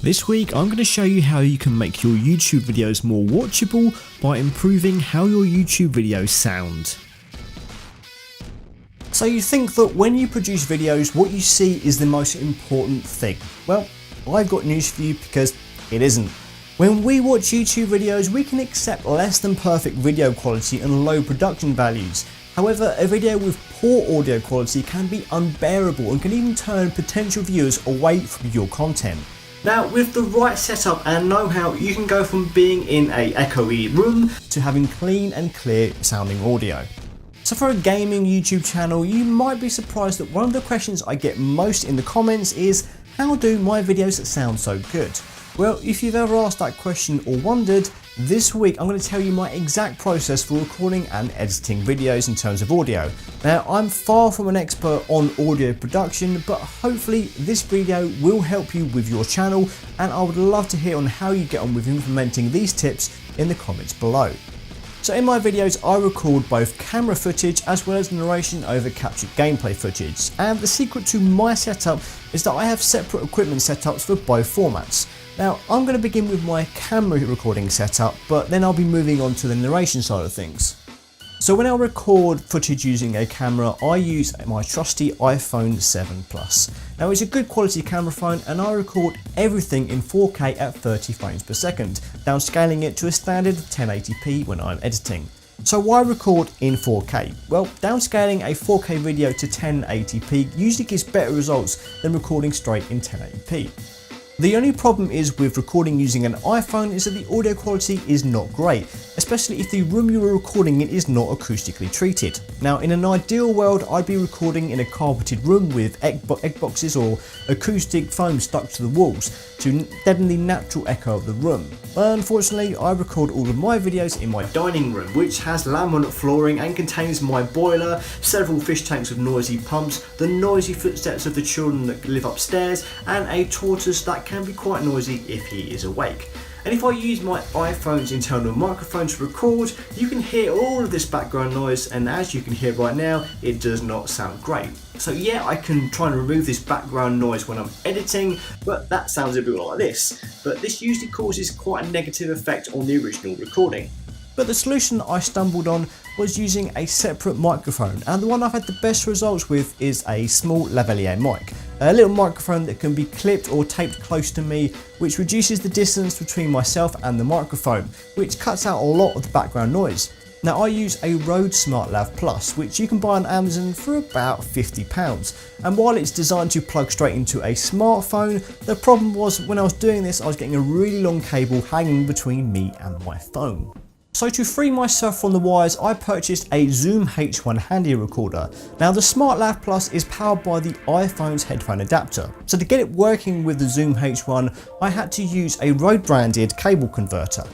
This week I'm going to show you how you can make your YouTube videos more watchable by improving how your YouTube videos sound. So you think that when you produce videos what you see is the most important thing? Well, I've got news for you because it isn't. When we watch YouTube videos we can accept less than perfect video quality and low production values. However, a video with poor audio quality can be unbearable and can even turn potential viewers away from your content. Now, with the right setup and know-how, you can go from being in an echoey room to having clean and clear sounding audio. So for a gaming YouTube channel, you might be surprised that one of the questions I get most in the comments is, how do my videos sound so good? Well, if you've ever asked that question or wondered, this week I'm going to tell you my exact process for recording and editing videos in terms of audio. Now, I'm far from an expert on audio production, but hopefully this video will help you with your channel, and I would love to hear on how you get on with implementing these tips in the comments below. So in my videos I record both camera footage as well as narration over captured gameplay footage, and the secret to my setup is that I have separate equipment setups for both formats. Now, I'm going to begin with my camera recording setup, but then I'll be moving on to the narration side of things. So when I record footage using a camera, I use my trusty iPhone 7 Plus. Now, it's a good quality camera phone and I record everything in 4K at 30 frames per second, downscaling it to a standard 1080p when I'm editing. So why record in 4K? Well, downscaling a 4K video to 1080p usually gives better results than recording straight in 1080p. The only problem is with recording using an iPhone is that the audio quality is not great, especially if the room you are recording in is not acoustically treated. Now, in an ideal world, I'd be recording in a carpeted room with egg boxes or acoustic foam stuck to the walls to deaden the natural echo of the room. But unfortunately, I record all of my videos in my dining room, which has laminate flooring and contains my boiler, several fish tanks with noisy pumps, the noisy footsteps of the children that live upstairs, and a tortoise that can be quite noisy if he is awake. And if I use my iPhone's internal microphone to record, you can hear all of this background noise, and as you can hear right now, it does not sound great. So yeah, I can try and remove this background noise when I'm editing, but that sounds a bit like this. But this usually causes quite a negative effect on the original recording. But the solution I stumbled on was using a separate microphone, and the one I've had the best results with is a small lavalier mic. A little microphone that can be clipped or taped close to me, which reduces the distance between myself and the microphone, which cuts out a lot of the background noise. Now, I use a Rode SmartLav Plus, which you can buy on Amazon for about £50, and while it's designed to plug straight into a smartphone, the problem was when I was doing this I was getting a really long cable hanging between me and my phone. So to free myself from the wires, I purchased a Zoom H1 handy recorder. Now, the SmartLav Plus is powered by the iPhone's headphone adapter. So to get it working with the Zoom H1, I had to use a Rode branded cable converter.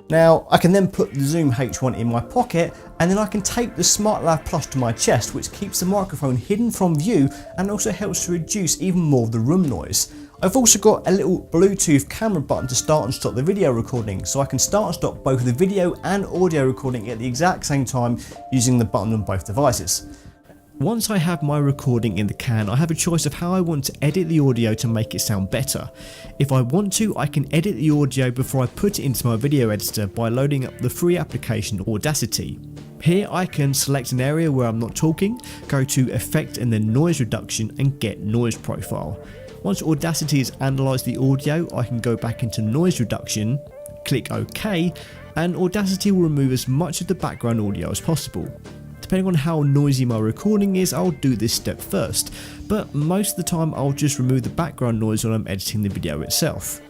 Now, I can then put the Zoom H1 in my pocket, and then I can tape the SmartLav Plus to my chest, which keeps the microphone hidden from view and also helps to reduce even more of the room noise. I've also got a little Bluetooth camera button to start and stop the video recording, so I can start and stop both the video and audio recording at the exact same time using the button on both devices. Once I have my recording in the can, I have a choice of how I want to edit the audio to make it sound better. If I want to, I can edit the audio before I put it into my video editor by loading up the free application Audacity. Here I can select an area where I'm not talking, go to Effect and then Noise Reduction and get Noise Profile. Once Audacity has analysed the audio, I can go back into Noise Reduction, click OK, and Audacity will remove as much of the background audio as possible. Depending on how noisy my recording is, I'll do this step first, but most of the time I'll just remove the background noise when I'm editing the video itself.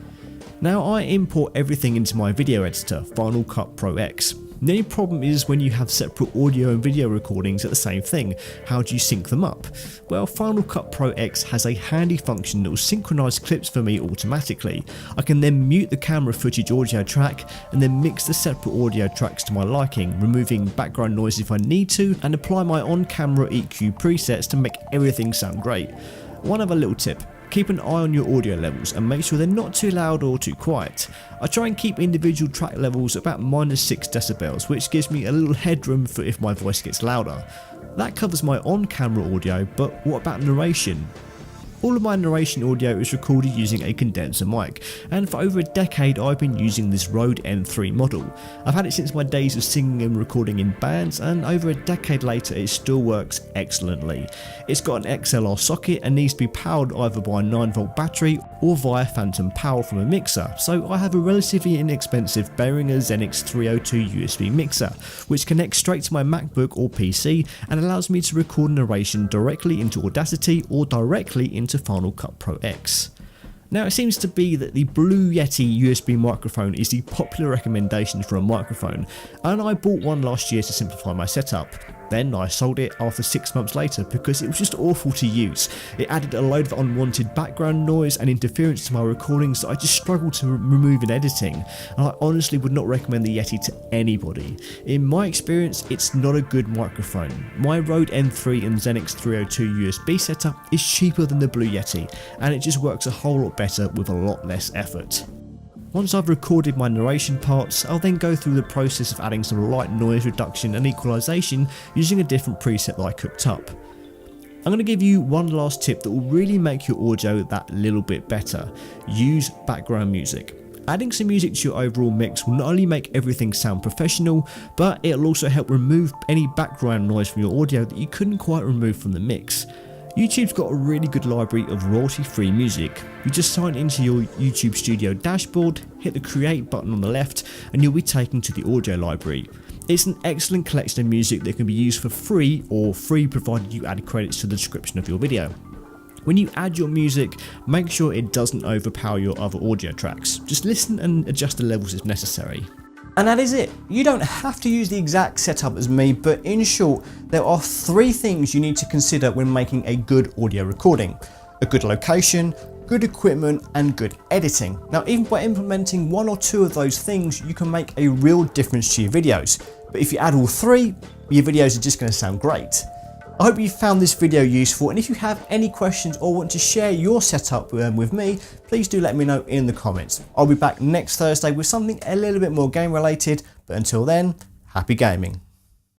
Now, I import everything into my video editor, Final Cut Pro X. The only problem is when you have separate audio and video recordings at the same thing, how do you sync them up? Well, Final Cut Pro X has a handy function that will synchronise clips for me automatically. I can then mute the camera footage audio track and then mix the separate audio tracks to my liking, removing background noise if I need to, and apply my on-camera EQ presets to make everything sound great. One other little tip. Keep an eye on your audio levels and make sure they're not too loud or too quiet. I try and keep individual track levels about -6 decibels, which gives me a little headroom for if my voice gets louder. That covers my on-camera audio, but what about narration? All of my narration audio is recorded using a condenser mic, and for over a decade I've been using this Rode N3 model. I've had it since my days of singing and recording in bands, and over a decade later it still works excellently. It's got an XLR socket and needs to be powered either by a 9V battery or via phantom power from a mixer, so I have a relatively inexpensive Behringer Xenix 302 USB mixer, which connects straight to my MacBook or PC and allows me to record narration directly into Audacity or directly into Final Cut Pro X. Now, it seems to be that the Blue Yeti USB microphone is the popular recommendation for a microphone, and I bought one last year to simplify my setup. Then I sold it after 6 months later because it was just awful to use. It added a load of unwanted background noise and interference to my recordings that I just struggled to remove in editing, and I honestly would not recommend the Yeti to anybody. In my experience, it's not a good microphone. My Rode N3 and Xenix 302 USB setup is cheaper than the Blue Yeti, and it just works a whole lot better with a lot less effort. Once I've recorded my narration parts, I'll then go through the process of adding some light noise reduction and equalisation using a different preset that I cooked up. I'm going to give you one last tip that will really make your audio that little bit better. Use background music. Adding some music to your overall mix will not only make everything sound professional, but it'll also help remove any background noise from your audio that you couldn't quite remove from the mix. YouTube's got a really good library of royalty-free music. You just sign into your YouTube Studio dashboard, hit the create button on the left, and you'll be taken to the audio library. It's an excellent collection of music that can be used for free or free provided you add credits to the description of your video. When you add your music, make sure it doesn't overpower your other audio tracks. Just listen and adjust the levels if necessary. And that is it. You don't have to use the exact setup as me, but in short, there are 3 things you need to consider when making a good audio recording: a good location, good equipment, and good editing. Now, even by implementing 1 or 2 of those things, you can make a real difference to your videos. But if you add all 3, your videos are just going to sound great. I hope you found this video useful, and if you have any questions or want to share your setup with me, please do let me know in the comments. I'll be back next Thursday with something a little bit more game related, but until then, happy gaming.